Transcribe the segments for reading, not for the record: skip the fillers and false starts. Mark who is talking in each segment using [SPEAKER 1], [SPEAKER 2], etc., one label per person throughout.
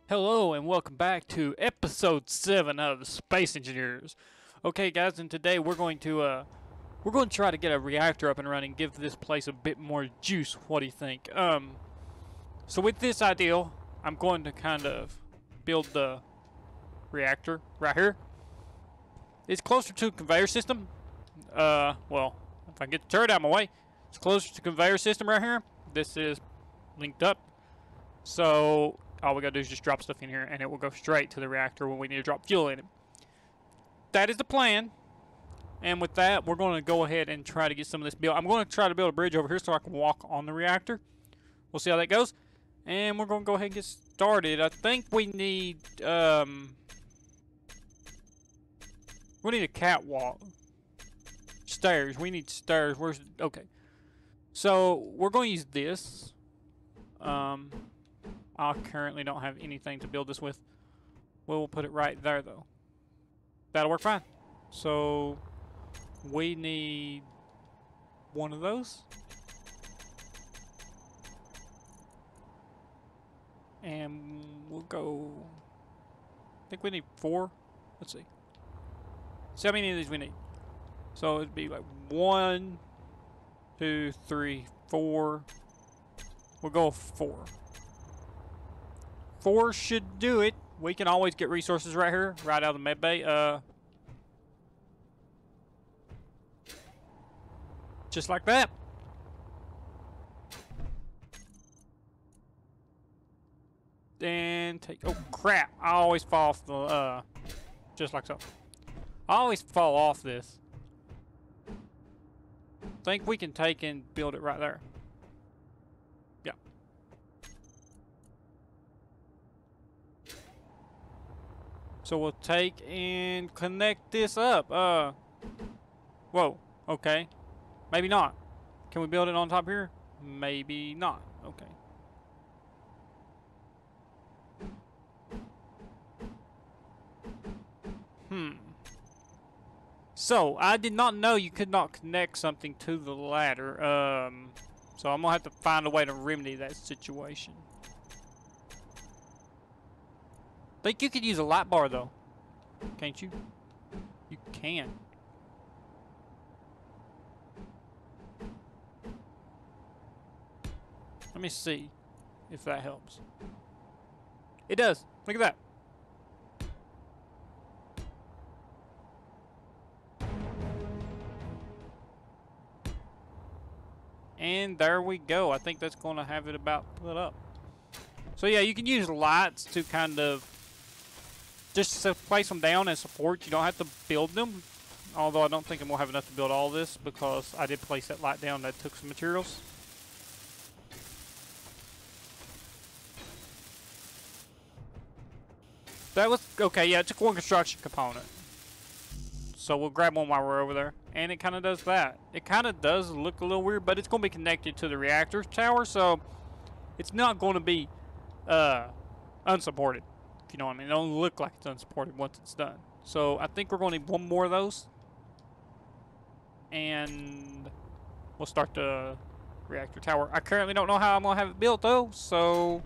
[SPEAKER 1] Hello and welcome back to episode 7 of the Space Engineers. Okay guys, and today we're going to try to get a reactor up and running, give this place a bit more juice. What do you think? So with this ideal, I'm going to kind of build the reactor right here. It's closer to a conveyor system. Well, if I can get the turret out of my way, it's closer to the conveyor system right here. This is linked up. So all we gotta do is just drop stuff in here and it will go straight to the reactor when we need to drop fuel in it. That is the plan. And with that, we're going to go ahead and try to get some of this built. I'm going to try to build a bridge over here so I can walk on the reactor. We'll see how that goes. And we're going to go ahead and get started. I think we need a catwalk. Stairs. We need stairs. Okay. So we're going to use this. I currently don't have anything to build this with. We'll put it right there, though. That'll work fine. So we need one of those. And we'll go... I think we need 4. Let's see. See how many of these we need. So it'd be like 1, 2, 3, 4. We'll go 4. 4 should do it. We can always get resources right here, right out of the med bay. Just like that. And take. Oh crap! I always fall off the. Just like so. I always fall off this. Think we can take and build it right there. Yeah. So we'll take and connect this up. Whoa. Okay. Maybe not. Can we build it on top here? Maybe not. Okay. So, I did not know you could not connect something to the ladder. So I'm gonna have to find a way to remedy that situation. Think you could use a light bar though, can't you? You can. Let me see if that helps. It does. Look at that. And there we go. I think that's going to have it about put up. So yeah, you can use lights to kind of just to place them down as support. You don't have to build them. Although I don't think I'm going to have enough to build all this because I did place that light down. That took some materials. That was, okay, yeah, it took one construction component. So we'll grab one while we're over there. And it kind of does that. It kind of does look a little weird, but it's going to be connected to the reactor tower, so it's not going to be unsupported, if you know what I mean. It don't look like it's unsupported once it's done. So I think we're going to need one more of those. And we'll start the reactor tower. I currently don't know how I'm going to have it built, though, so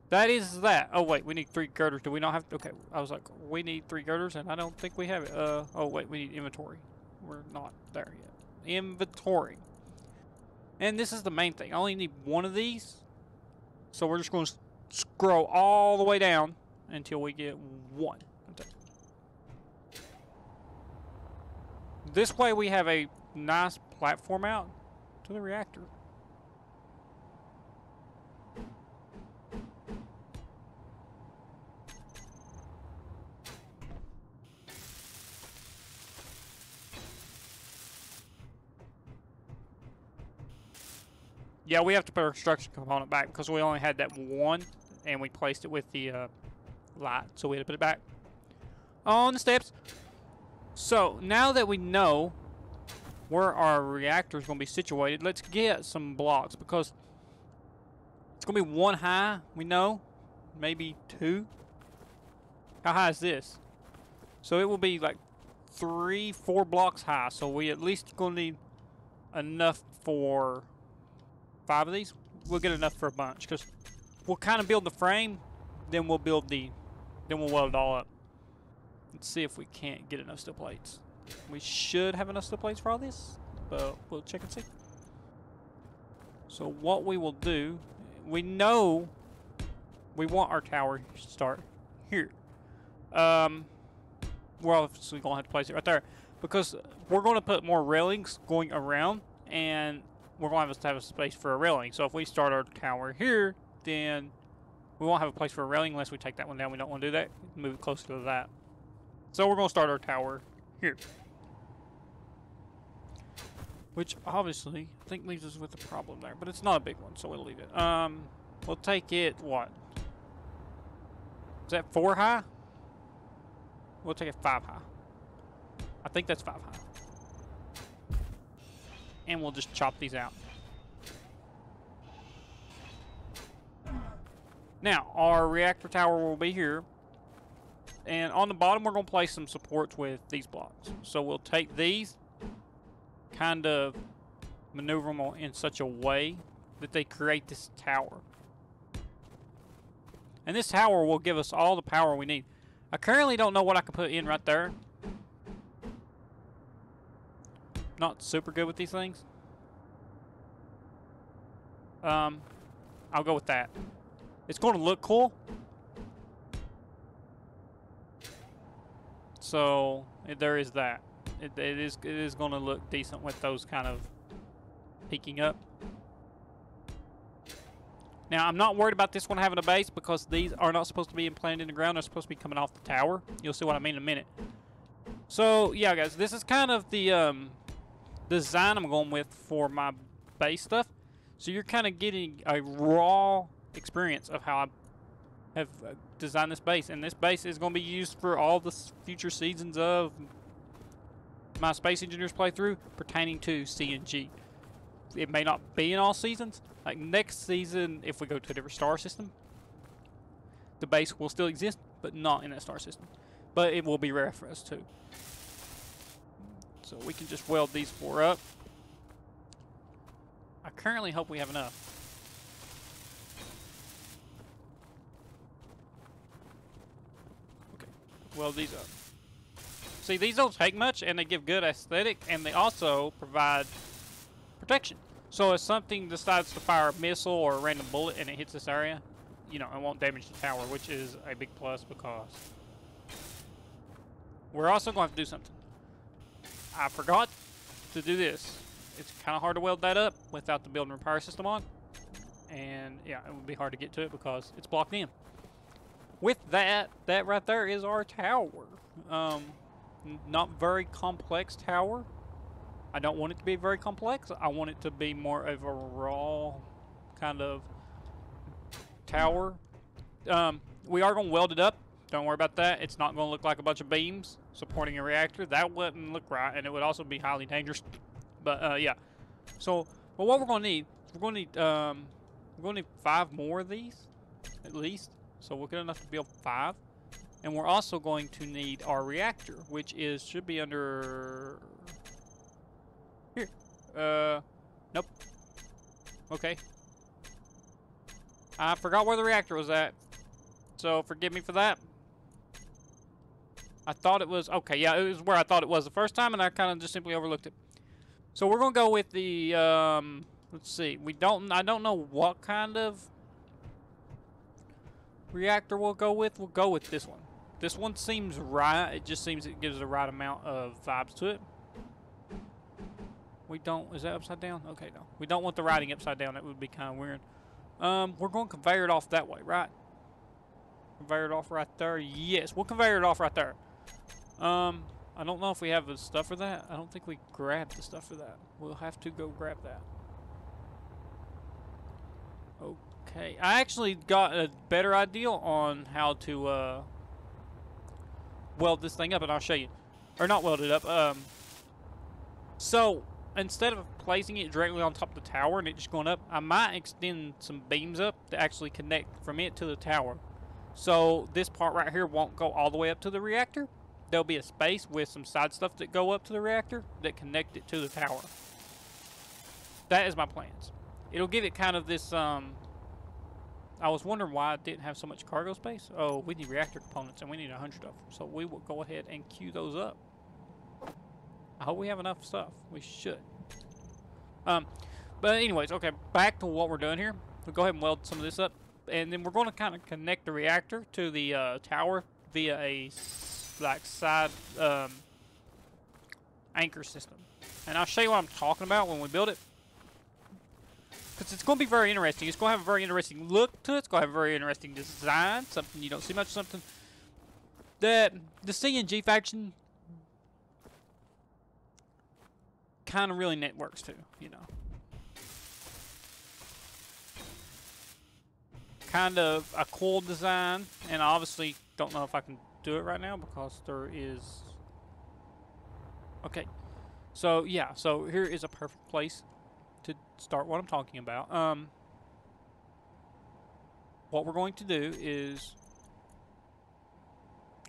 [SPEAKER 1] that is that. Oh, wait, we need 3 girders. Do we not have... Okay, I was like, we need 3 girders, and I don't think we have it. Oh, wait, we need inventory. We're not there yet. Inventory. And this is the main thing. I only need one of these. So we're just going to scroll all the way down until we get 1. Okay. This way we have a nice platform out to the reactor. Yeah, we have to put our construction component back because we only had that one and we placed it with the light, so we had to put it back on the steps. So now that we know where our reactor is going to be situated, let's get some blocks because it's going to be 1 high, we know, maybe 2. How high is this? So it will be like 3, 4 blocks high, so we at least going to need enough for 5 of these. We'll get enough for a bunch because we'll kind of build the frame then we'll build the, then we'll weld it all up. Let's see if we can't get enough steel plates. We should have enough steel plates for all this, but we'll check and see. So what we will do, we know we want our tower to start here. We're obviously going to have to place it right there because we're going to put more railings going around, and we're going to have a space for a railing. So if we start our tower here, then we won't have a place for a railing unless we take that one down. We don't want to do that. Move it closer to that. So we're going to start our tower here. Which obviously I think leaves us with a problem there, but it's not a big one, so we'll leave it. We'll take it, what? Is that 4 high? We'll take it 5 high. I think that's 5 high. And we'll just chop these out. Now, our reactor tower will be here. And on the bottom, we're going to place some supports with these blocks. So we'll take these, kind of maneuver them in such a way that they create this tower. And this tower will give us all the power we need. I currently don't know what I can put in right there. Not super good with these things. I'll go with that. It's going to look cool. So there is that. It is going to look decent with those kind of peeking up. Now, I'm not worried about this one having a base because these are not supposed to be implanted in the ground. They're supposed to be coming off the tower. You'll see what I mean in a minute. So, yeah, guys, this is kind of the design I'm going with for my base stuff. So you're kind of getting a raw experience of how I have designed this base. And this base is going to be used for all the future seasons of my Space Engineers playthrough pertaining to CNG. It may not be in all seasons. Like next season, if we go to a different star system, the base will still exist, but not in that star system. But it will be rare for us too. So we can just weld these 4 up. I currently hope we have enough. Okay, weld these up. See, these don't take much, and they give good aesthetic, and they also provide protection. So if something decides to fire a missile or a random bullet and it hits this area, you know, it won't damage the tower, which is a big plus because we're also going to have to do something. I forgot to do this. It's kind of hard to weld that up without the build and repair system on. And yeah, it would be hard to get to it because it's blocked in. With that, that right there is our tower. Not very complex tower. I don't want it to be very complex. I want it to be more of a raw kind of tower. We are going to weld it up. Don't worry about that. It's not going to look like a bunch of beams supporting a reactor. That wouldn't look right, and it would also be highly dangerous. But yeah. So, but what we're going to need, we're going to need 5 more of these, at least. So we'll get enough to build 5. And we're also going to need our reactor, which should be under here. Nope. Okay. I forgot where the reactor was at, so forgive me for that. I thought it was, okay, yeah, it was where I thought it was the first time, and I kind of just simply overlooked it. So we're going to go with the, let's see, I don't know what kind of reactor we'll go with. We'll go with this one. This one seems right. It just seems it gives the right amount of vibes to it. We don't, is that upside down? Okay, no. We don't want the writing upside down. That would be kind of weird. We're going to conveyor it off that way, right? Conveyor it off right there. Yes, we'll conveyor it off right there. I don't know if we have the stuff for that. I don't think we grabbed the stuff for that. We'll have to go grab that. Okay, I actually got a better idea on how to weld this thing up, and I'll show you. Or not weld it up. So instead of placing it directly on top of the tower and it just going up, I might extend some beams up to actually connect from it to the tower. So this part right here won't go all the way up to the reactor. There'll be a space with some side stuff that go up to the reactor that connect it to the tower. That is my plans. It'll give it kind of this I was wondering why it didn't have so much cargo space. Oh, we need reactor components, and we need 100 of them. So we will go ahead and queue those up. I hope we have enough stuff. We should. But anyways, okay, back to what we're doing here. We'll go ahead and weld some of this up. And then we're going to kind of connect the reactor to the tower via a side anchor system. And I'll show you what I'm talking about when we build it. Because it's going to be very interesting. It's going to have a very interesting look to it. It's going to have a very interesting design. Something you don't see much. Something that the CNG faction kind of really networks to, you know. Kind of a cool design. And I obviously don't know if I can do it right now because there is... Okay. So, yeah. So, here is a perfect place to start what I'm talking about. What we're going to do is...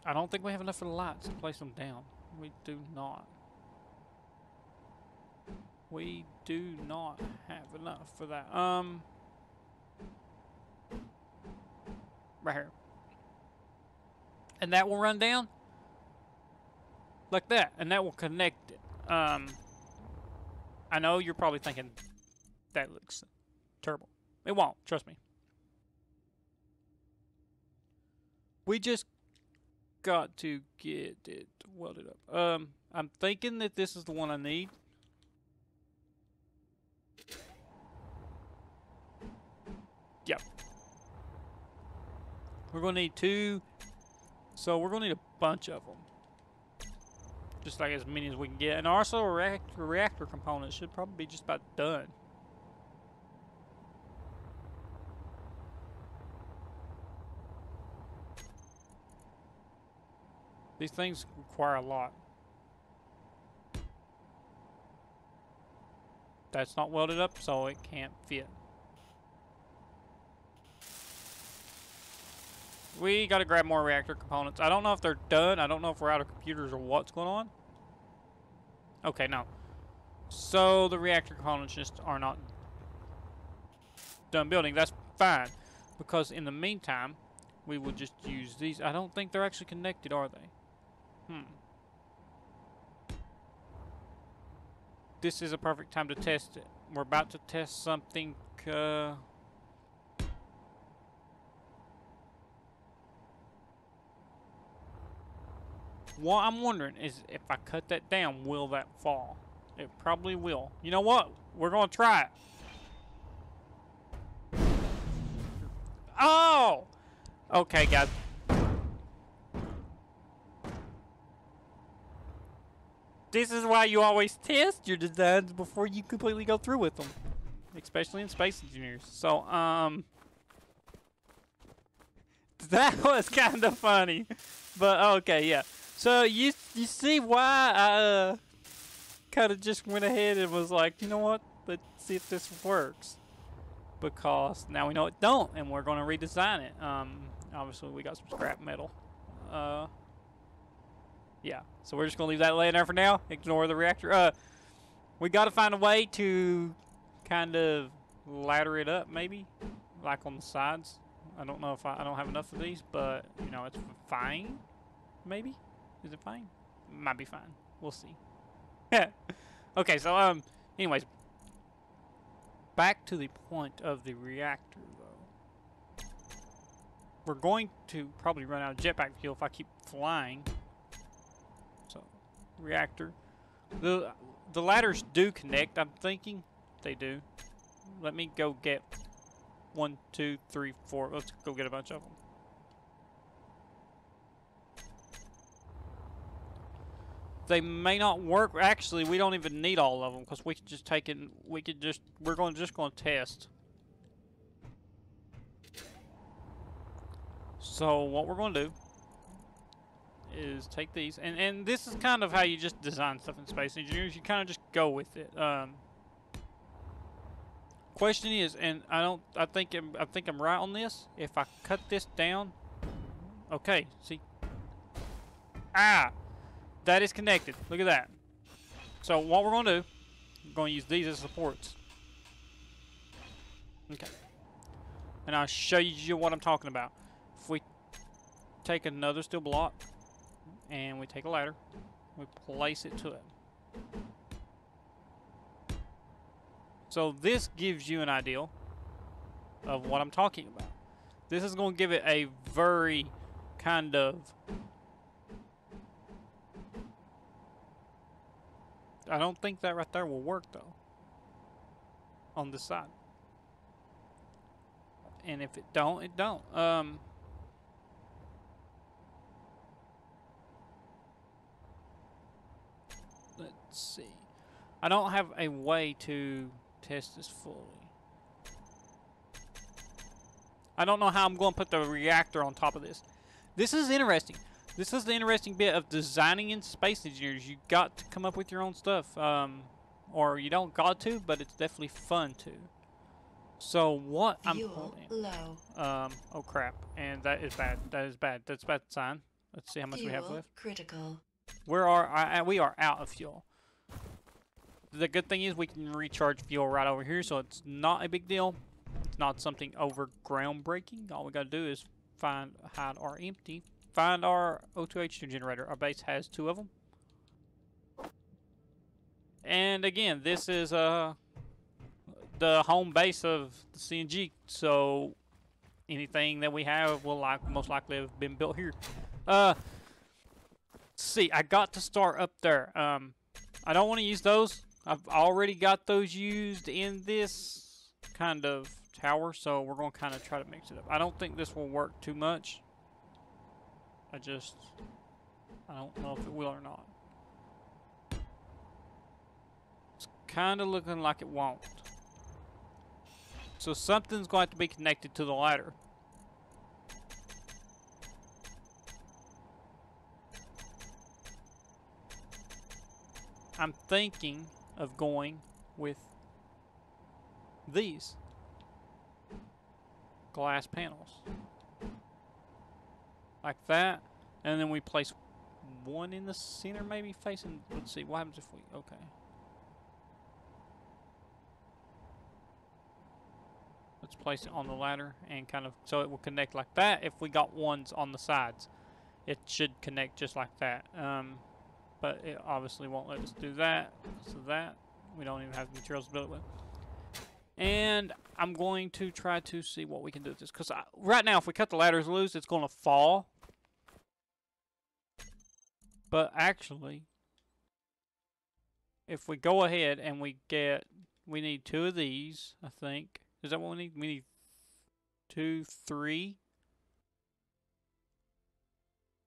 [SPEAKER 1] I don't think we have enough for the lights to place them down. We do not. We do not have enough for that. Right here. And that will run down like that. And that will connect it. I know you're probably thinking that looks terrible. It won't, trust me. We just got to get it welded up. I'm thinking that this is the one I need. Yep. We're going to need 2. So we're going to need a bunch of them. Just like as many as we can get. And also a reactor component should probably be just about done. These things require a lot. That's not welded up, so it can't fit. We gotta grab more reactor components. I don't know if they're done. I don't know if we're out of computers or what's going on. Okay, no. So the reactor components just are not done building. That's fine. Because in the meantime, we will just use these. I don't think they're actually connected, are they? This is a perfect time to test it. We're about to test something. What I'm wondering is if I cut that down, will that fall? It probably will. You know what? We're going to try it. Oh! Okay, guys. This is why you always test your designs before you completely go through with them. Especially in Space Engineers. So, that was kind of funny. But, okay, yeah. So, you see why I kind of just went ahead and was like, you know what? Let's see if this works. Because now we know it don't, and we're going to redesign it. Obviously, we got some scrap metal. Yeah, so we're just going to leave that laying there for now. Ignore the reactor. We got to find a way to kind of ladder it up, maybe. Like on the sides. I don't know if I don't have enough of these, but, you know, it's fine. Maybe? Is it fine? Might be fine. We'll see. Okay, so, anyways. Back to the point of the reactor, though. We're going to probably run out of jetpack fuel if I keep flying. So, reactor. The ladders do connect, I'm thinking. They do. Let me go get 1, 2, 3, 4. Let's go get a bunch of them. They may not work. Actually, we don't even need all of them because we can just take it. We're just going to test. So what we're going to do is take these, and this is kind of how you just design stuff in Space Engineers. You kind of just go with it. Question is, and I think I'm right on this. If I cut this down, okay. See, that is connected. Look at that. So what we're going to do, we're going to use these as supports. Okay. And and I'll show you what I'm talking about. If we take another steel block, and we take a ladder, we place it to it. So this gives you an idea of what I'm talking about. This is going to give it a very kind of... I don't think that right there will work though. On this side. And if it don't, it don't. Let's see. I don't have a way to test this fully. I don't know how I'm going to put the reactor on top of this. This is interesting. This is the interesting bit of designing in Space Engineers. You got to come up with your own stuff. Or you don't got to, but it's definitely fun to. So what I'm pulling...
[SPEAKER 2] low.
[SPEAKER 1] Oh crap. And that is bad. That is bad. That's a bad sign. Let's see how much we have left.
[SPEAKER 2] Critical.
[SPEAKER 1] We are out of fuel. The good thing is we can recharge fuel right over here, so it's not a big deal. It's not something over groundbreaking. All we gotta do is find our empty. Find our O2H2 generator. Our base has 2 of them. And again, this is the home base of the CNG, so anything that we have will most likely have been built here. See, I got to start up there. I don't want to use those. I've already got those used in this kind of tower, so we're going to kind of try to mix it up. I don't think this will work too much. I don't know if it will or not. It's kind of looking like it won't. So something's going to have to be connected to the ladder. I'm thinking of going with these glass panels. Like that. And then we place one in the center, maybe facing... Let's see, what happens if we... Okay. Let's place it on the ladder and kind of... So it will connect like that. If we got ones on the sides, it should connect just like that. But it obviously won't let us do that. So that... We don't even have the materials to build it with. And I'm going to try to see what we can do with this. Because right now, if we cut the ladders loose, it's going to fall. But actually, if we go ahead and we need 2 of these, I think. Is that what we need? We need 2, 3.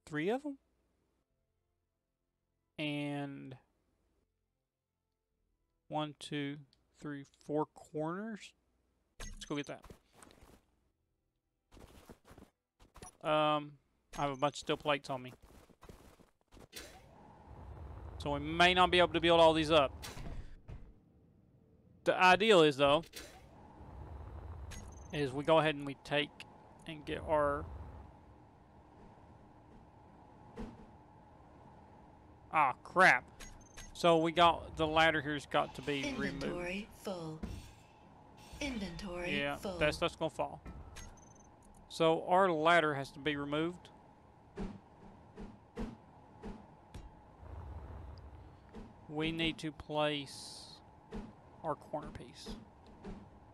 [SPEAKER 1] 3 of them? And 1, 2, 3, 4 corners. Let's go get that. I have a bunch of steel plates on me. So we may not be able to build all these up. The ideal is, though, is we go ahead and we take and get our... Ah, crap. So we got... The ladder here's got to be removed.
[SPEAKER 2] Inventory full. Inventory full.
[SPEAKER 1] Yeah, that's going to fall. So our ladder has to be removed. We need to place our corner piece.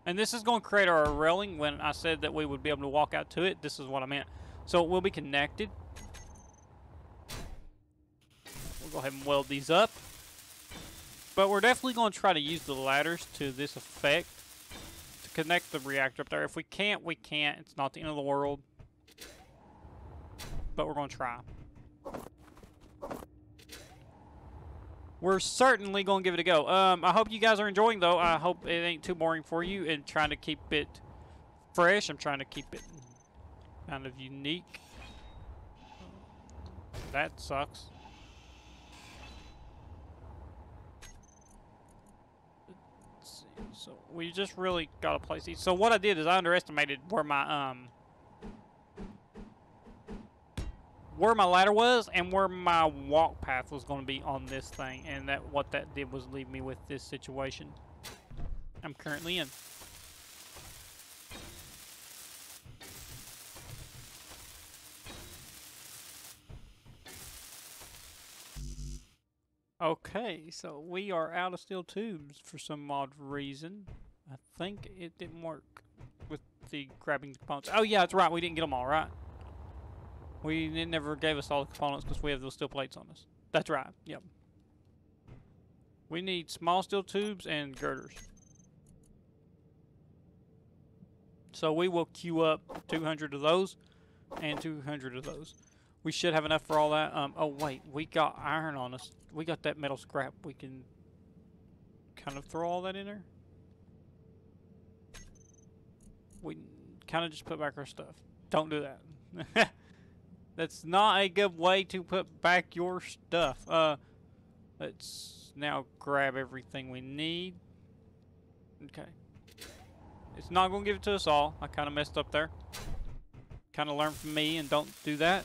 [SPEAKER 1] And this is going to create our railing. When I said that we would be able to walk out to it, this is what I meant. So it will be connected. We'll go ahead and weld these up. But we're definitely going to try to use the ladders to this effect to connect the reactor up there. If we can't, we can't. It's not the end of the world. But we're going to try. We're certainly going to give it a go. I hope you guys are enjoying, though. I hope it ain't too boring for you and trying to keep it fresh. I'm trying to keep it kind of unique. That sucks. Let's see. So we just really got to place these. So what I did is I underestimated where my ladder was and where my walk path was going to be on this thing, and what that did was leave me with this situation I'm currently in. Okay, so we are out of steel tubes for some odd reason. I think it didn't work with the grabbing the components. Oh yeah, that's right. We didn't get them all right. It never gave us all the components because we have those steel plates on us. That's right. Yep. We need small steel tubes and girders. So we will queue up 200 of those and 200 of those. We should have enough for all that. Oh wait, we got iron on us. We got that metal scrap. We can kind of throw all that in there. We kind of just put back our stuff. Don't do that. That's not a good way to put back your stuff. Let's now grab everything we need. Okay. It's not going to give it to us all. I kind of messed up there. Kind of learn from me and don't do that.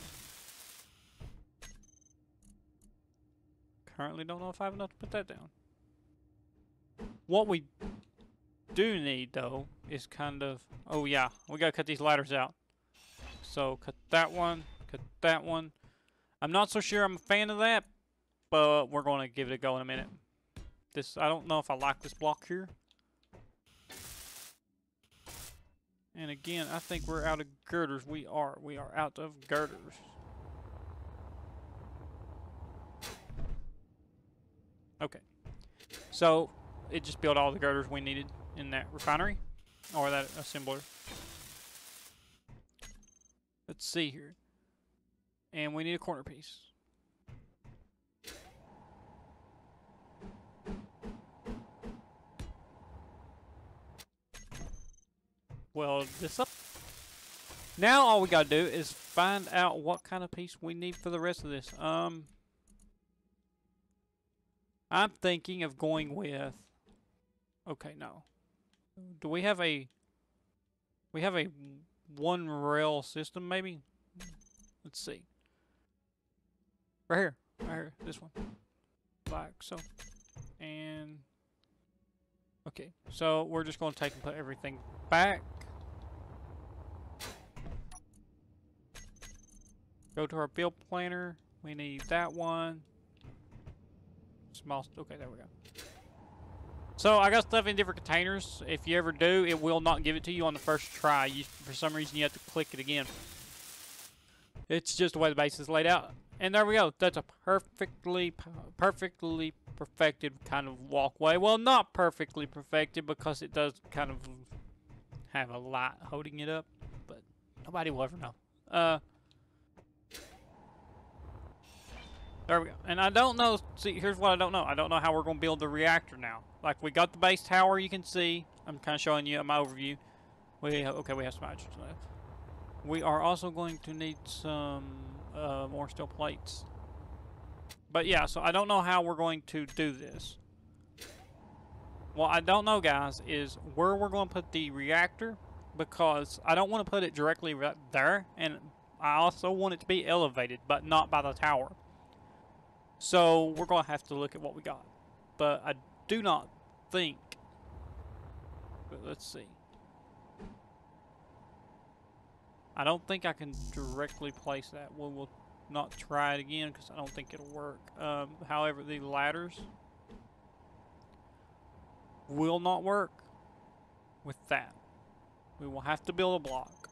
[SPEAKER 1] Currently don't know if I have enough to put that down. What we do need, though, is kind of... Oh, yeah. We got to cut these ladders out. So, cut that one. Cut that one. I'm not so sure I'm a fan of that, but we're going to give it a go in a minute. I don't know if I like this block here. And again, I think we're out of girders. We are out of girders. Okay. So, it just built all the girders we needed in that refinery. Or that assembler. Let's see here. And we need a corner piece. Weld this up. Now all we gotta do is find out what kind of piece we need for the rest of this. I'm thinking of going with... Okay, no. Do we have a... We have a one rail system, maybe? Let's see. Right here. Right here. This one. Like so. And... Okay. So, we're just going to take and put everything back. Go to our build planner. We need that one. Small... Okay, there we go. So, I got stuff in different containers. If you ever do, it will not give it to you on the first try. For some reason, you have to click it again. It's just the way the base is laid out. And there we go. That's a perfectly perfected kind of walkway. Well, not perfectly perfected because it does kind of have a light holding it up. But nobody will ever know. There we go. And I don't know. See, here's what I don't know. I don't know how we're going to build the reactor now. Like, we got the base tower, you can see. I'm kind of showing you my overview. Okay, we have some hydrogen left. We are also going to need some more steel plates. But yeah, so I don't know how we're going to do this. What I don't know, guys, is where we're going to put the reactor. Because I don't want to put it directly right there. And I also want it to be elevated, but not by the tower. So we're going to have to look at what we got. But I do not think... But let's see. I don't think I can directly place that. We'll not try it again because I don't think it'll work. However, the ladders will not work with that. We will have to build a block.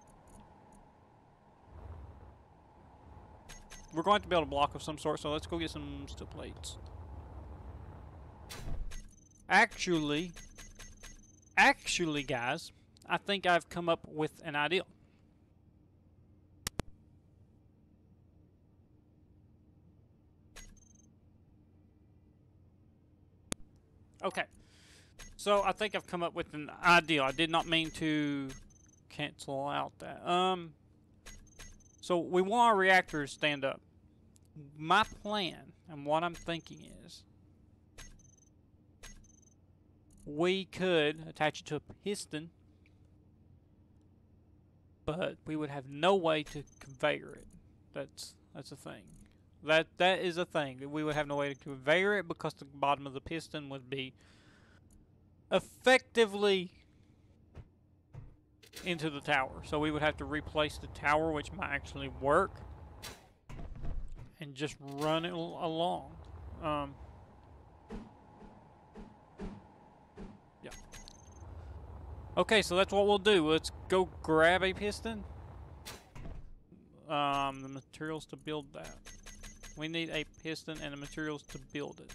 [SPEAKER 1] We're going to build a block of some sort, so let's go get some steel plates. Actually, guys, I think I've come up with an idea. Okay, so I think I've come up with an idea. I did not mean to cancel out that. So we want our reactor to stand up. My plan and what I'm thinking is we could attach it to a piston, but we would have no way to conveyor it. That's a thing. That is a thing. We would have no way to conveyor it because the bottom of the piston would be effectively into the tower. So we would have to replace the tower, which might actually work, and just run it along. Okay, so that's what we'll do. Let's go grab a piston. The materials to build that. We need a piston and the materials to build it.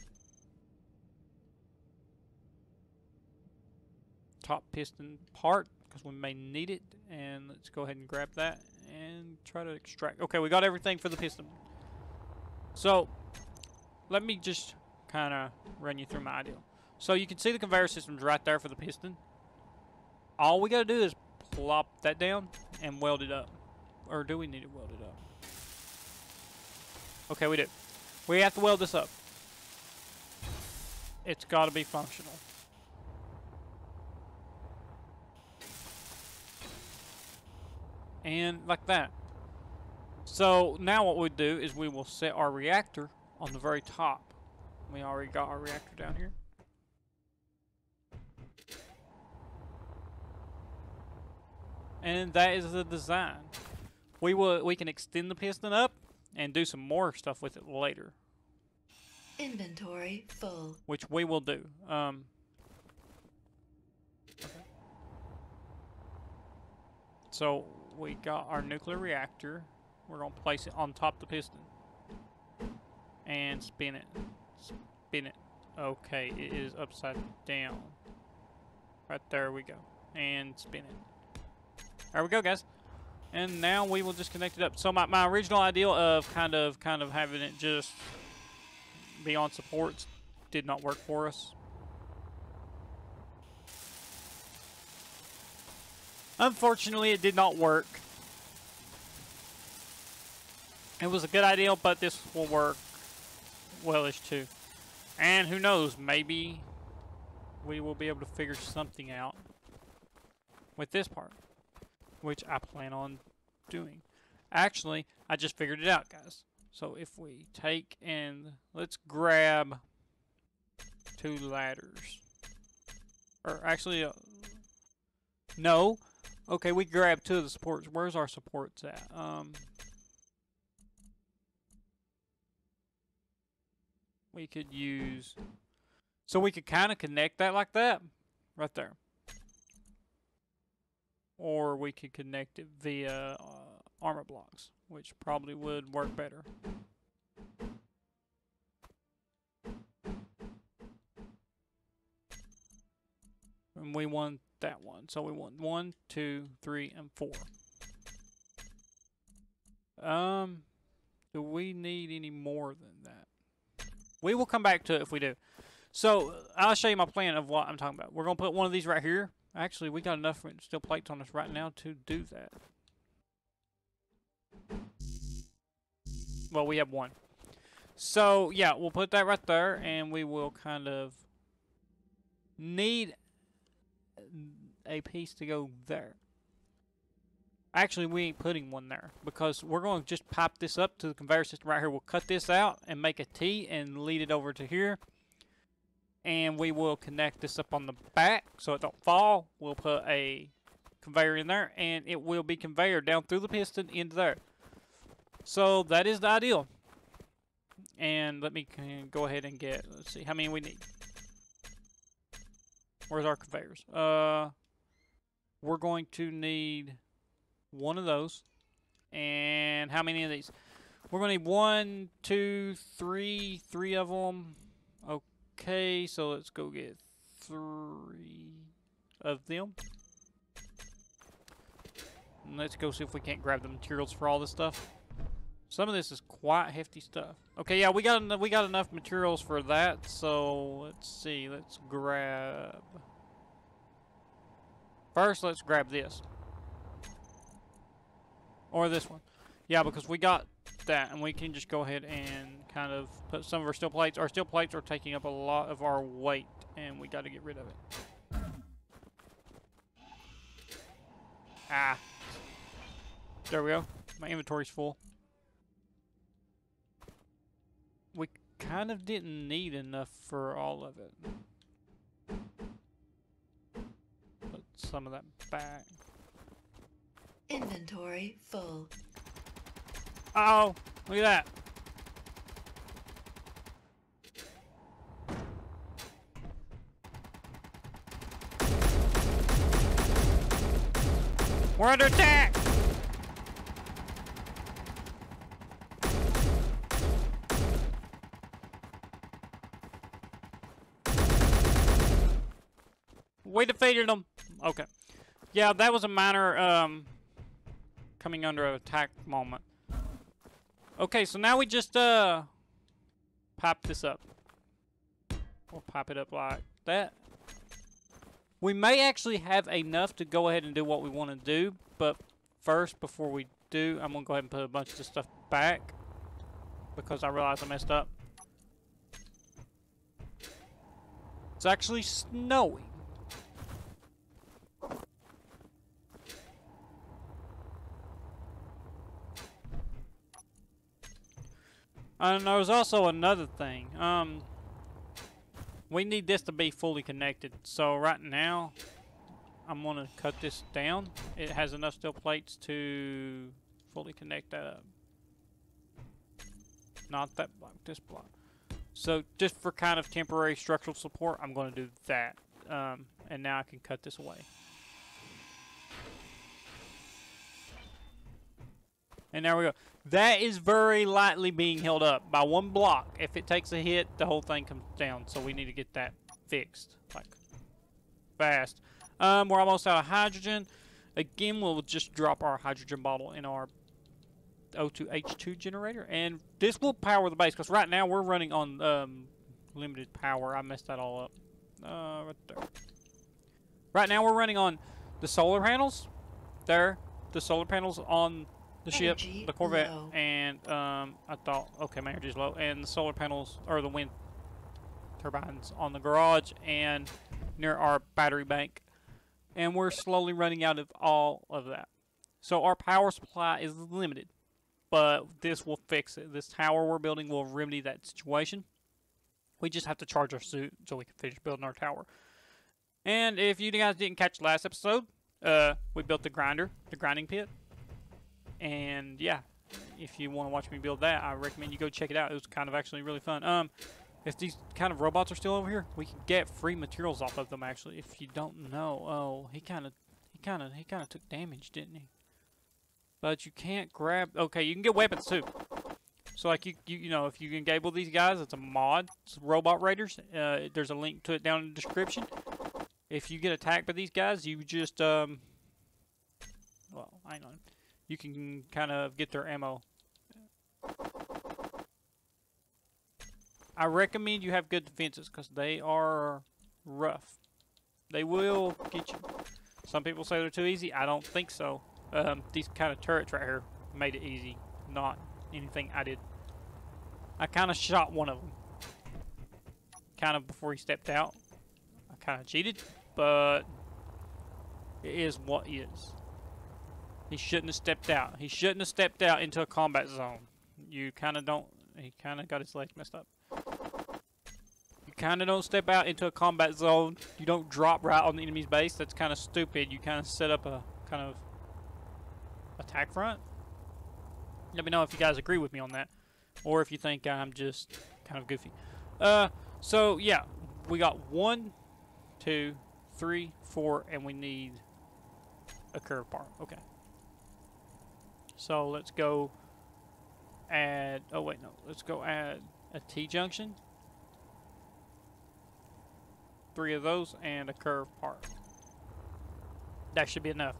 [SPEAKER 1] Top piston part, because we may need it. And let's go ahead and grab that and try to extract. Okay, we got everything for the piston. So, let me just kind of run you through my idea. So you can see the conveyor system's right there for the piston. All we gotta do is plop that down and weld it up. Or do we need to weld it up? Okay, we do. We have to weld this up. It's gotta be functional. And like that. So now what we do is we will set our reactor on the very top. We already got our reactor down here. And that is the design. We can extend the piston up and do some more stuff with it later.
[SPEAKER 2] Inventory full.
[SPEAKER 1] Which we will do. Okay. So we got our nuclear reactor. We're going to place it on top of the piston. And spin it. Spin it. Okay, it is upside down. Right there we go. And spin it. There we go, guys. And now we will just connect it up. So my original idea of kind of having it just be on supports did not work for us. Unfortunately, it did not work. It was a good idea, but this will work well-ish too. And who knows, maybe we will be able to figure something out with this part, which I plan on doing. Actually, I just figured it out, guys. So if we take and let's grab 2 ladders. Or actually, no. Okay, we grab 2 of the supports. Where's our supports at? We could use... So we could kind of connect that like that. Right there. Or we could connect it via armor blocks, which probably would work better. And we want that one. So we want 1, 2, 3, and 4. Do we need any more than that? We will come back to it if we do. So, I'll show you my plan of what I'm talking about. We're going to put one of these right here. Actually, we got enough steel plates on us right now to do that. Well, we have 1. So, yeah, we'll put that right there, and we will kind of need a piece to go there. Actually, we ain't putting one there because we're going to just pipe this up to the conveyor system right here. We'll cut this out and make a T and lead it over to here. And we will connect this up on the back so it don't fall. We'll put a conveyor in there and it will be conveyored down through the piston into there. So that is the ideal. And let me go ahead and get, let's see how many we need. Where's our conveyors? We're going to need 1 of those. And how many of these? We're going to need 1, 2, 3, 3 of them. Okay, so let's go get 3 of them. And let's go see if we can't grab the materials for all this stuff. Some of this is quite hefty stuff. Okay, yeah, we got enough materials for that. So let's see. Let's grab. First, let's grab this. Or this one. Yeah, because we got that, and we can just go ahead and kind of put some of our steel plates. Our steel plates are taking up a lot of our weight, and we got to get rid of it. Ah. There we go. My inventory's full. We kind of didn't need enough for all of it. Put some of that back.
[SPEAKER 2] Inventory full.
[SPEAKER 1] Uh-oh, look at that. We're under attack! We defeated them. Okay. Yeah, that was a minor coming under attack moment. Okay, so now we just pipe this up. We'll pipe it up like that. We may actually have enough to go ahead and do what we want to do, but first, before we do, I'm gonna go ahead and put a bunch of this stuff back because I realized I messed up. It's actually snowing. And there was also another thing. We need this to be fully connected. So right now, I'm gonna cut this down. It has enough steel plates to fully connect that up. Not that block, this block. So just for kind of temporary structural support, I'm gonna do that. And now I can cut this away. And there we go. That is very lightly being held up by one block. If it takes a hit, the whole thing comes down. So we need to get that fixed, like, fast. We're almost out of hydrogen. Again, we'll just drop our hydrogen bottle in our O2H2 generator. And this will power the base, because right now we're running on limited power. I messed that all up. Right there. Right now we're running on the solar panels. There. The solar panels on the ship, the Corvette, low. And I thought, okay, my energy's low, and the solar panels, or the wind turbines on the garage and near our battery bank, and we're slowly running out of all of that. So our power supply is limited, but this will fix it. This tower we're building will remedy that situation. We just have to charge our suit so we can finish building our tower. And if you guys didn't catch the last episode, we built the grinder, the grinding pit. And yeah, if you want to watch me build that, I recommend you go check it out. It was kind of actually really fun. If these kind of robots are still over here, we can get free materials off of them. Actually, if you don't know, oh, he kind of took damage, didn't he? But you can't grab. Okay, you can get weapons too. So like you know, if you enable these guys, it's a mod. It's Robot Raiders. There's a link to it down in the description. If you get attacked by these guys, you just well, hang on. You can kind of get their ammo. I recommend you have good defenses because they are rough. They will get you. Some people say they're too easy. I don't think so. These kind of turrets right here made it easy. Not anything I did. I kind of shot one of them. Kind of before he stepped out. I kind of cheated, but it is what is. He shouldn't have stepped out. He shouldn't have stepped out into a combat zone. You kind of don't. He kind of got his legs messed up. You kind of don't step out into a combat zone. You don't drop right on the enemy's base. That's kind of stupid. You kind of set up a kind of attack front. Let me know if you guys agree with me on that, or if you think I'm just kind of goofy. So yeah, we got 1, 2, 3, 4, and we need a curved part. Okay. So let's go add, oh wait, no, let's go add a T-junction. 3 of those and a curved part. That should be enough.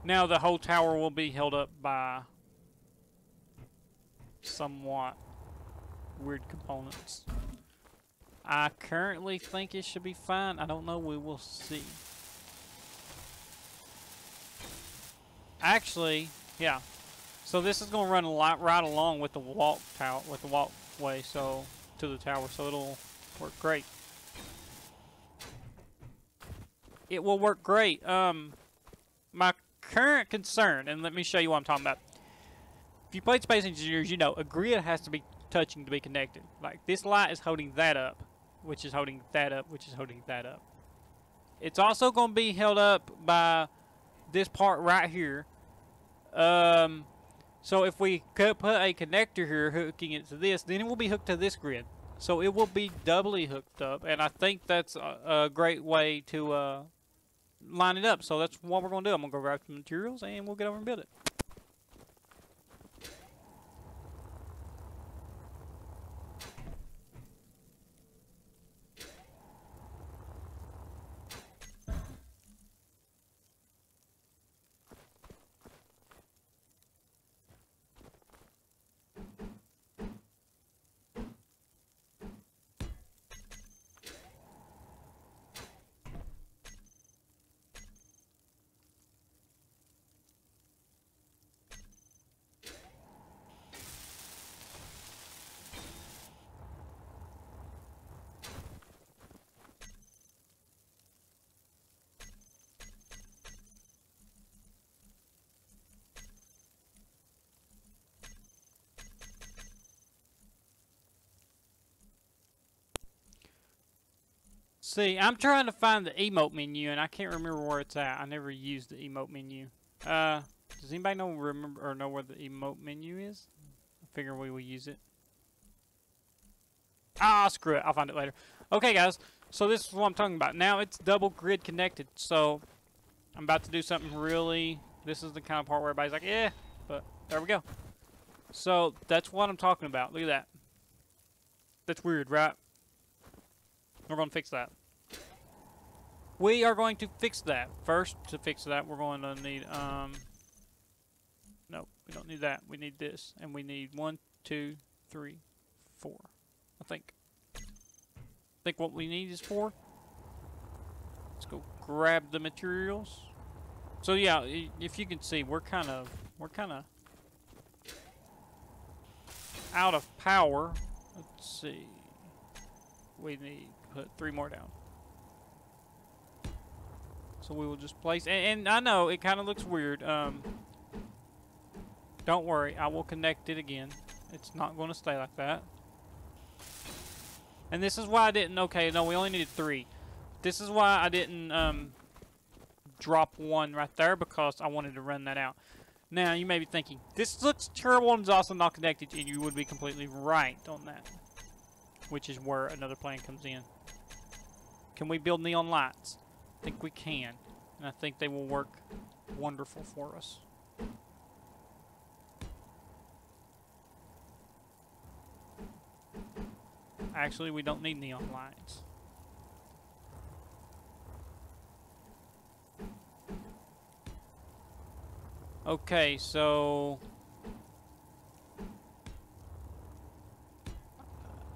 [SPEAKER 1] Now the whole tower will be held up by somewhat weird components. I currently think it should be fine. I don't know, we will see. Actually, yeah. So this is going to run right along with the walkway, so to the tower, so it'll work great. It will work great. My current concern, and let me show you what I'm talking about. If you played Space Engineers, you know a grid has to be touching to be connected. Like this light is holding that up, which is holding that up, which is holding that up. It's also going to be held up by this part right here. So if we could put a connector here hooking it to this, then it will be hooked to this grid. So it will be doubly hooked up, and I think that's a great way to line it up. So that's what we're going to do. I'm going to go grab some materials and we'll get over and build it. See, I'm trying to find the emote menu, and I can't remember where it's at. I never used the emote menu. Does anybody know where the emote menu is? I figure we will use it. Ah, screw it. I'll find it later. Okay, guys. So this is what I'm talking about. Now it's double grid connected. So I'm about to do something really... This is the kind of part where everybody's like, yeah, but there we go. So that's what I'm talking about. Look at that. That's weird, right? We're going to fix that. We are going to fix that. First, to fix that, we're going to need, no, we don't need that. We need this. And we need 1, 2, 3, 4. I think what we need is 4. Let's go grab the materials. So yeah, if you can see, we're kind of out of power. Let's see. We need to put 3 more down. So we will just place, and I know it kind of looks weird. Don't worry, I will connect it again. It's not going to stay like that. And this is why I didn't, okay, no, we only needed 3. This is why I didn't drop 1 right there, because I wanted to run that out. Now, you may be thinking, this looks terrible and is also not connected, and you would be completely right on that. Which is where another plan comes in. Can we build neon lights? I think we can, and I think they will work wonderful for us. Actually, we don't need neon lights. Okay, so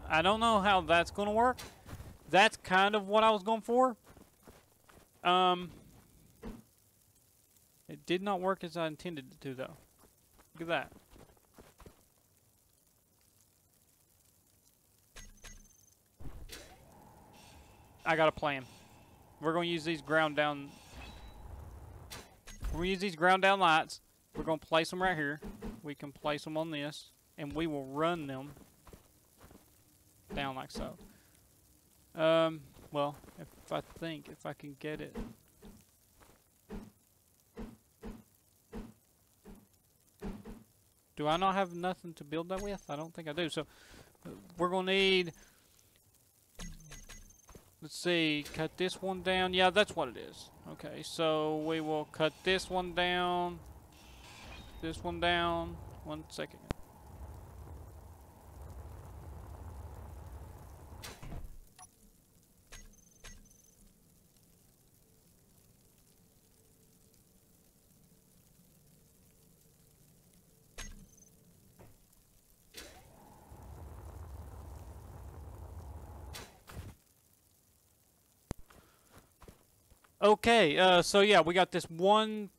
[SPEAKER 1] I don't know how that's going to work. That's kind of what I was going for. It did not work as I intended it to, though. Look at that. I got a plan. We're going to use these ground down. We're going to use these ground down lights. We're going to place them right here. We can place them on this, and we will run them down like so. Well, if I can get it. Do I not have nothing to build that with? I don't think I do. So we're going to need, let's see, cut this one down. Yeah, that's what it is. Okay, so we will cut this one down. This one down. 1 second. Okay, so yeah, we got this one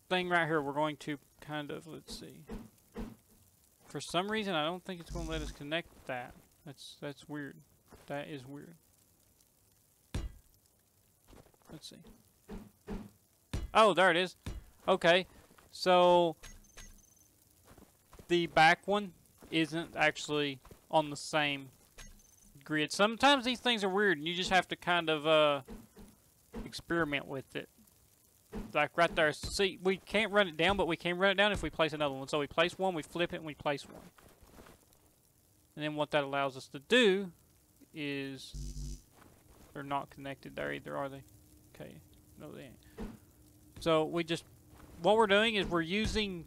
[SPEAKER 1] thing right here. We're going to kind of, let's see. For some reason, I don't think it's going to let us connect that. That's weird. That is weird. Let's see. Oh, there it is. Okay, so the back one isn't actually on the same grid. Sometimes these things are weird, and you just have to kind of experiment with it. Like right there. See, we can't run it down, but we can run it down if we place another one. So we place one, we flip it, and we place one. And then what that allows us to do is... They're not connected there either, are they? Okay. No, they ain't. So what we're doing is we're using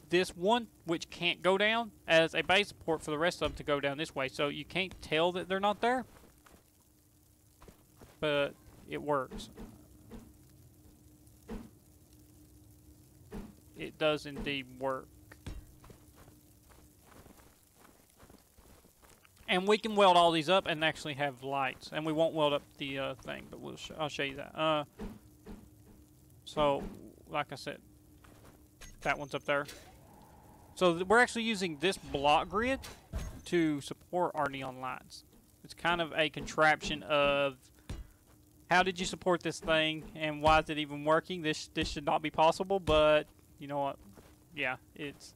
[SPEAKER 1] this one, which can't go down, as a base support for the rest of them to go down this way. So you can't tell that they're not there, but it works. It does indeed work. And we can weld all these up and actually have lights. And we won't weld up the thing, but I'll show you that. So, like I said, that one's up there. So we're actually using this block grid to support our neon lights. It's kind of a contraption of how did you support this thing and why is it even working? This should not be possible, but you know what? Yeah, it's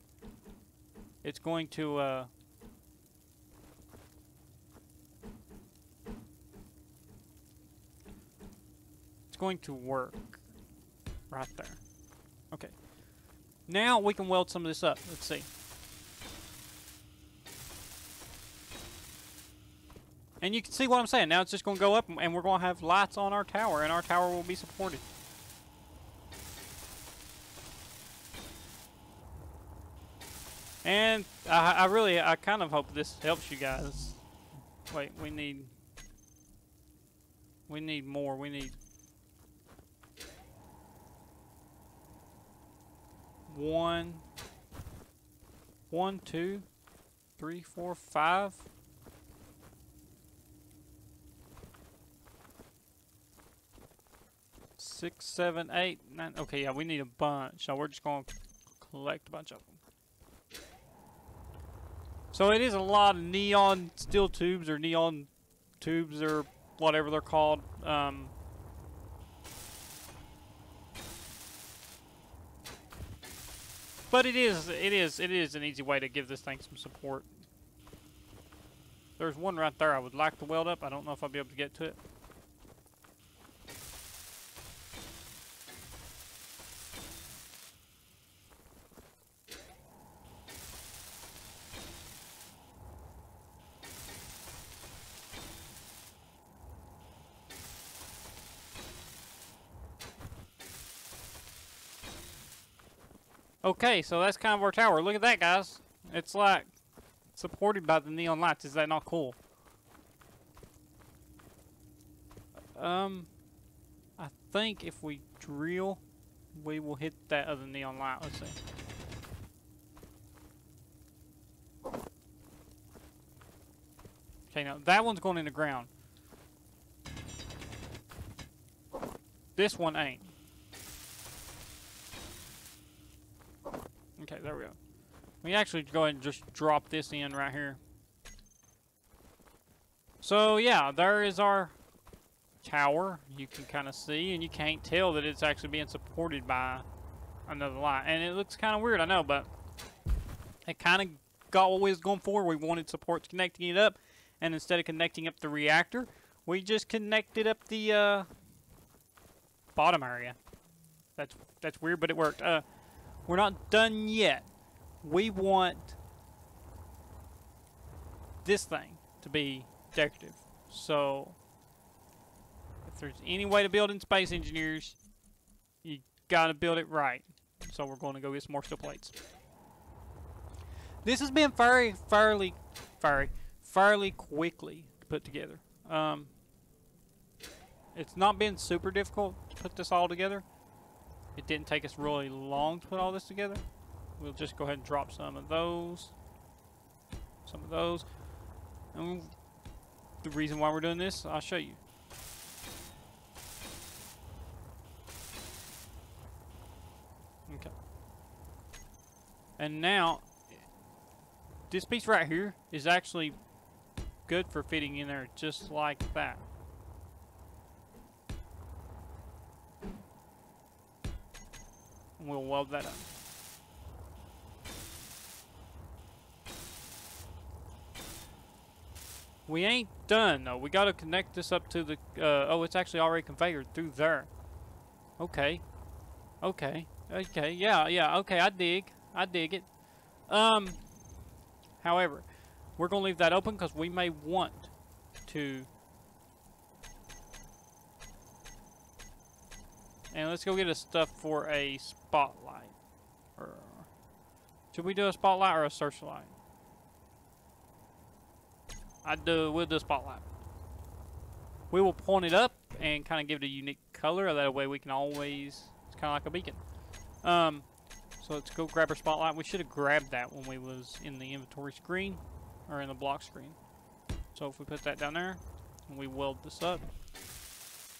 [SPEAKER 1] going to work right there. Okay. Now we can weld some of this up. Let's see. And you can see what I'm saying. Now it's just going to go up and we're going to have lights on our tower and our tower will be supported. And I kind of hope this helps you guys. Wait, we need more. We need 1, 2, 3, 4, 5. 6, 7, 8, 9. Okay, yeah, we need a bunch. So we're just going to collect a bunch of them. So it is a lot of neon steel tubes or neon tubes or whatever they're called. But it is an easy way to give this thing some support. There's one right there I would like to weld up. I don't know if I'll be able to get to it. Okay, so that's kind of our tower. Look at that, guys. It's like supported by the neon lights. Is that not cool? I think if we drill, we will hit that other neon light. Let's see. Okay, now that one's going in the ground. This one ain't. Okay, there we go. We actually go ahead and just drop this in right here. So yeah, there is our tower. You can kind of see, and you can't tell that it's actually being supported by another light. And it looks kind of weird, I know, but it kind of got what we was going for. We wanted support connecting it up, and instead of connecting up the reactor, we just connected up the bottom area. That's weird, but it worked. We're not done yet. We want this thing to be decorative. So, if there's any way to build in Space Engineers, you gotta build it right. So we're going to go get some more steel plates. This has been fairly quickly put together. It's not been super difficult to put this all together. It didn't take us really long to put all this together. We'll just go ahead and drop some of those. And the reason why we're doing this, I'll show you. Okay. And now, this piece right here is actually good for fitting in there just like that. And we'll weld that up. We ain't done though. We gotta connect this up to the, oh, it's actually already configured through there. Okay. Okay. Okay. Yeah. Okay. I dig it. However, we're gonna leave that open because we may want to And let's go get us stuff for a spotlight. Or should we do a spotlight or a searchlight? We'll do a spotlight. We will point it up and kind of give it a unique color. That way we can always, it's kind of like a beacon. So let's go grab our spotlight. We should have grabbed that when we was in the inventory screen, or in the block screen. So if we put that down there, and we weld this up.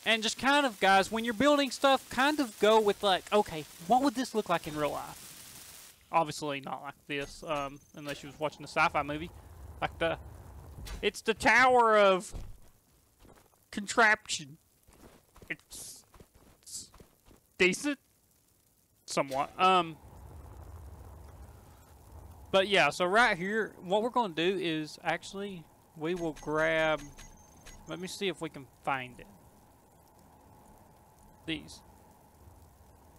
[SPEAKER 1] And just kind of, guys, when you're building stuff, kind of go with like, okay, what would this look like in real life? Obviously not like this, unless you was watching a sci-fi movie. Like it's the Tower of Contraption. It's decent, somewhat. But yeah, so right here, what we're going to do is actually, we will grab, let me see if we can find it. These.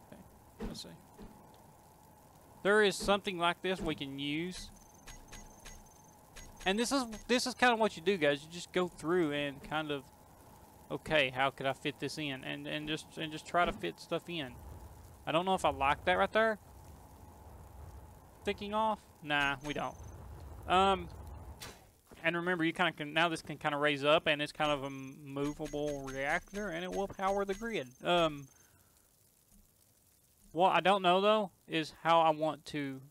[SPEAKER 1] Okay, let's see. There is something like this we can use. And this is kind of what you do, guys. You just go through and kind of, okay, how could I fit this in? And just try to fit stuff in. I don't know if I like that right there. Sticking off? Nah, we don't. And remember, you kind of can, now this can kind of raise up, and it's kind of a movable reactor, and it will power the grid. What I don't know, though, is how I want to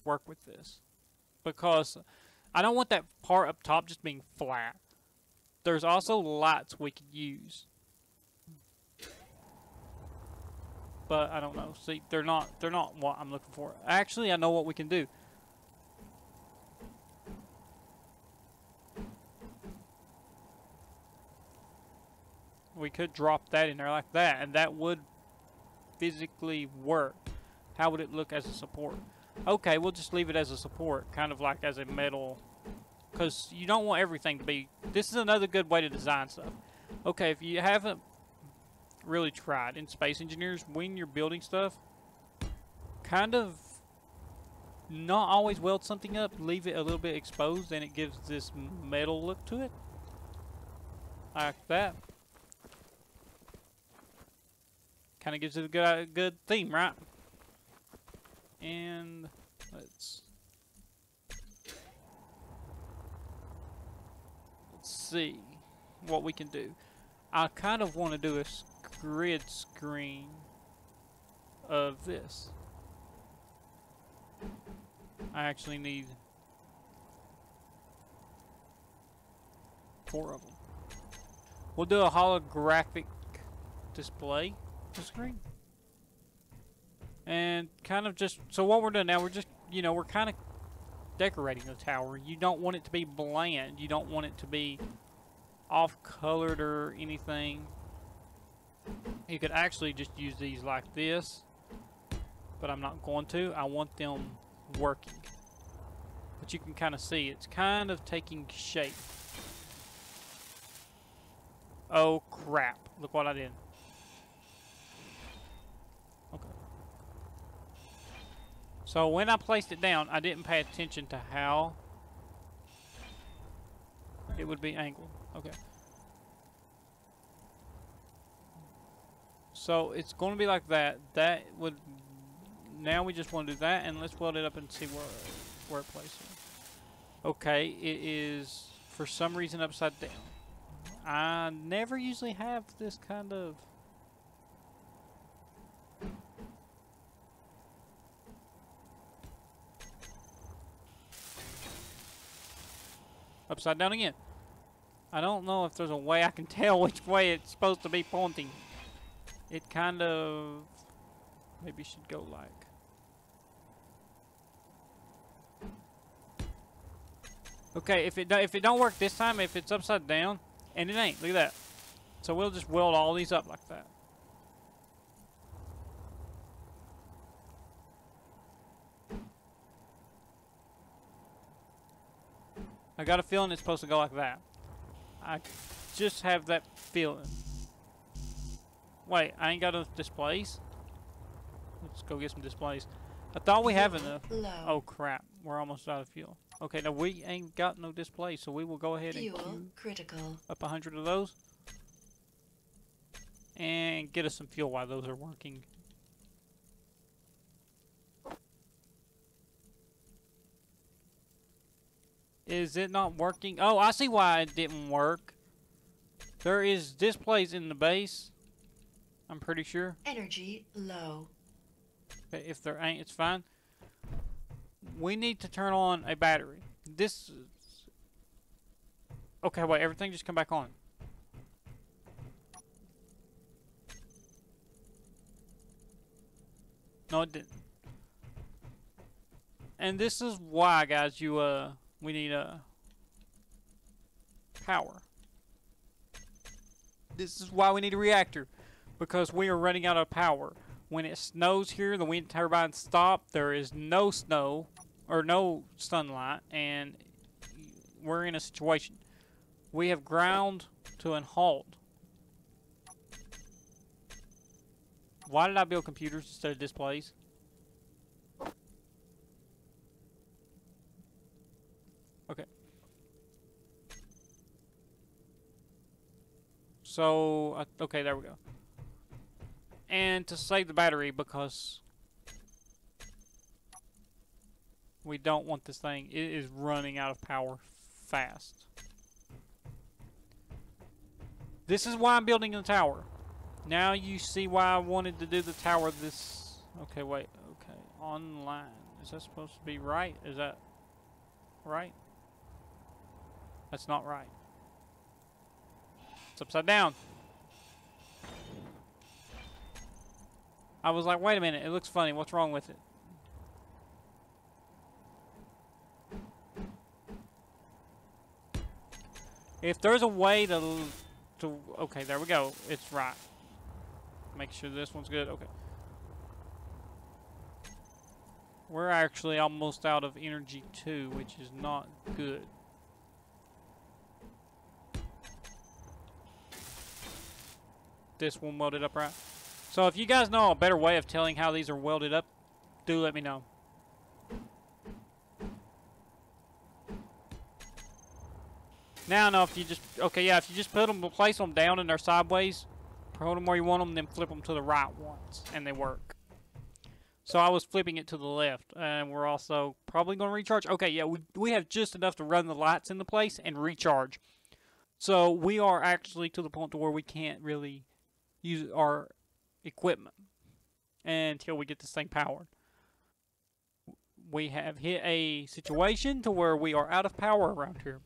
[SPEAKER 1] work with this. Because I don't want that part up top just being flat. There's also lights we could use. But I don't know. See, they're not what I'm looking for. Actually, I know what we can do. We could drop that in there like that, and that would physically work. How would it look as a support? Okay, we'll just leave it as a support, kind of like as a metal, because you don't want everything to be, this is another good way to design stuff. Okay, if you haven't really tried in Space Engineers, when you're building stuff, kind of not always weld something up, leave it a little bit exposed, and it gives this metal look to it. Like that. Kind of gives it a good theme, right? And let's see what we can do. I kind of want to do a grid screen of this. I actually need 4 of them. We'll do a holographic display the screen. And kind of just, so what we're doing now, we're just, you know, we're kind of decorating the tower. You don't want it to be bland. You don't want it to be off-colored or anything. You could actually just use these like this, but I'm not going to. I want them working. But you can kind of see it's kind of taking shape. Oh crap, look what I did. Okay. So when I placed it down, I didn't pay attention to how it would be angled. Okay. So it's going to be like that. That would, now we just want to do that, and let's weld it up and see where it places. Okay, it is for some reason upside down. I never usually have this kind of upside down again. I don't know if there's a way I can tell which way it's supposed to be pointing. It kind of maybe should go like. Okay, if it don't work this time, if it's upside down, and it ain't, look at that. So we'll just weld all these up like that. I got a feeling it's supposed to go like that. I just have that feeling. Wait, I ain't got enough displays? Let's go get some displays. I thought we have enough. Oh crap, we're almost out of fuel. Okay, now we ain't got no displays, so we will go ahead and queue
[SPEAKER 2] critical.
[SPEAKER 1] up 100 of those. And get us some fuel while those are working. Is it not working? Oh, I see why it didn't work. There is displays in the base. I'm pretty sure.
[SPEAKER 2] Energy low.
[SPEAKER 1] Okay, if there ain't, it's fine. We need to turn on a battery. This... Okay, wait, everything just come back on. No, it didn't. And this is why, guys, we need power. This is why we need a reactor, because we are running out of power. When it snows here, the wind turbines stop. There is no snow or no sunlight, and we're in a situation. We have ground to a halt. Why did I build computers instead of displays? Okay. So, okay, there we go. And to save the battery, because we don't want this thing, it is running out of power fast. This is why I'm building the tower. Now you see why I wanted to do the tower this... Okay, wait. Okay, online. Is that supposed to be right? Is that right? That's not right. It's upside down. I was like, wait a minute, it looks funny. What's wrong with it? If there's a way to okay, there we go. It's right. Make sure this one's good. Okay. We're actually almost out of energy too, which is not good. This one welded up right. So if you guys know a better way of telling how these are welded up, do let me know. Now, no, if you just, okay, yeah, if you just put them, place them down and they're sideways, put them where you want them, then flip them to the right once, and they work. So I was flipping it to the left, and we're also probably going to recharge. Okay, yeah, we have just enough to run the lights into place and recharge. So we are actually to the point to where we can't really use our equipment until we get this thing powered. We have hit a situation to where we are out of power around here,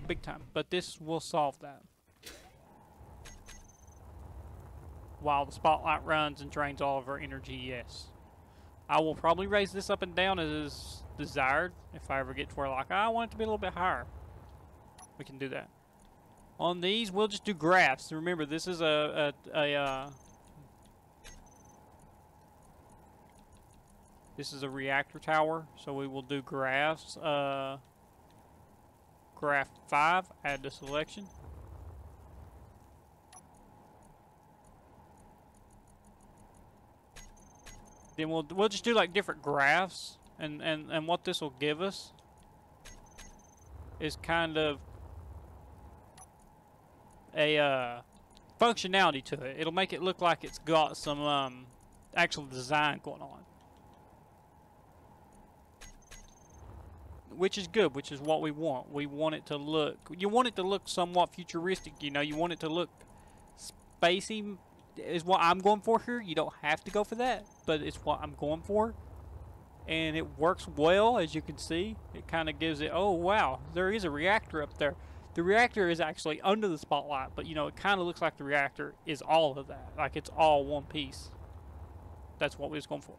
[SPEAKER 1] big time. But this will solve that. While the spotlight runs and drains all of our energy, yes. I will probably raise this up and down as desired if I ever get to where, like, I want it to be a little bit higher. We can do that. On these, we'll just do graphs. Remember, this is this is a reactor tower, so we will do graphs. Graph 5, add to selection. Then we'll just do like different graphs, and what this will give us is kind of a functionality to it. It'll make it look like it's got some actual design going on. Which is good, which is what we want. We want it to look, you want it to look somewhat futuristic, you know, you want it to look spacey is what I'm going for here. You don't have to go for that, but it's what I'm going for. And it works well, as you can see. It kind of gives it, oh wow, there is a reactor up there. The reactor is actually under the spotlight, but you know, it kind of looks like the reactor is all of that. Like it's all one piece. That's what we was going for.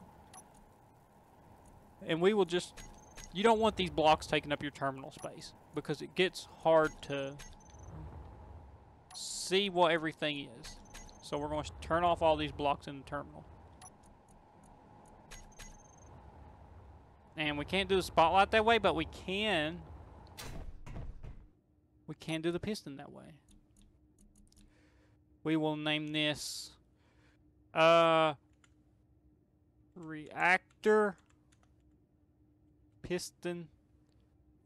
[SPEAKER 1] And we will just, you don't want these blocks taking up your terminal space because it gets hard to see what everything is. So we're going to turn off all these blocks in the terminal. And we can't do the spotlight that way, but we can do the piston that way. We will name this Reactor Piston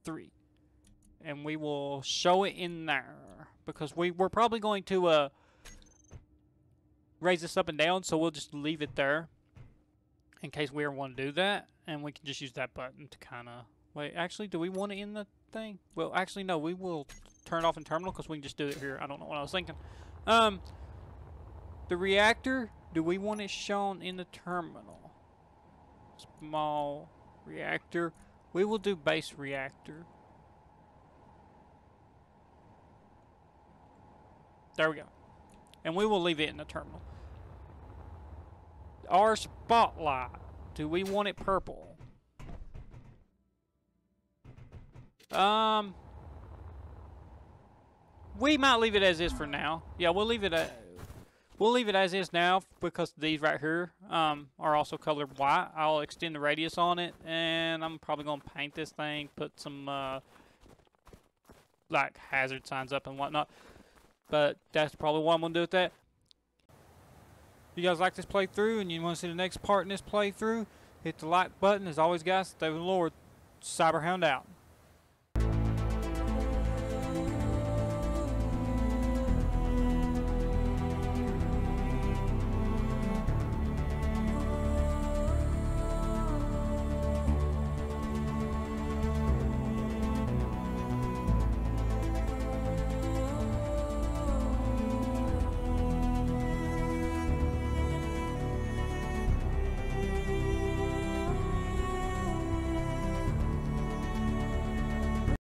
[SPEAKER 1] 3. And we will show it in there because we're probably going to raise this up and down, so we'll just leave it there in case we ever want to do that, and we can just use that button to kind of... Wait, actually, do we want it in the thing? Well, actually, no, we will turn it off in terminal because we can just do it here. I don't know what I was thinking. The reactor, do we want it shown in the terminal? Small reactor. We will do base reactor. There we go. And we will leave it in the terminal. Our spotlight, do we want it purple? We might leave it as is for now. Yeah, we'll leave it as is now because these right here are also colored white. I'll extend the radius on it, and I'm probably gonna paint this thing, put some like hazard signs up and whatnot. But that's probably what I'm gonna do with that. If you guys like this playthrough and you want to see the next part in this playthrough, hit the like button. As always, guys, stay with the Lord. Cyberhound out.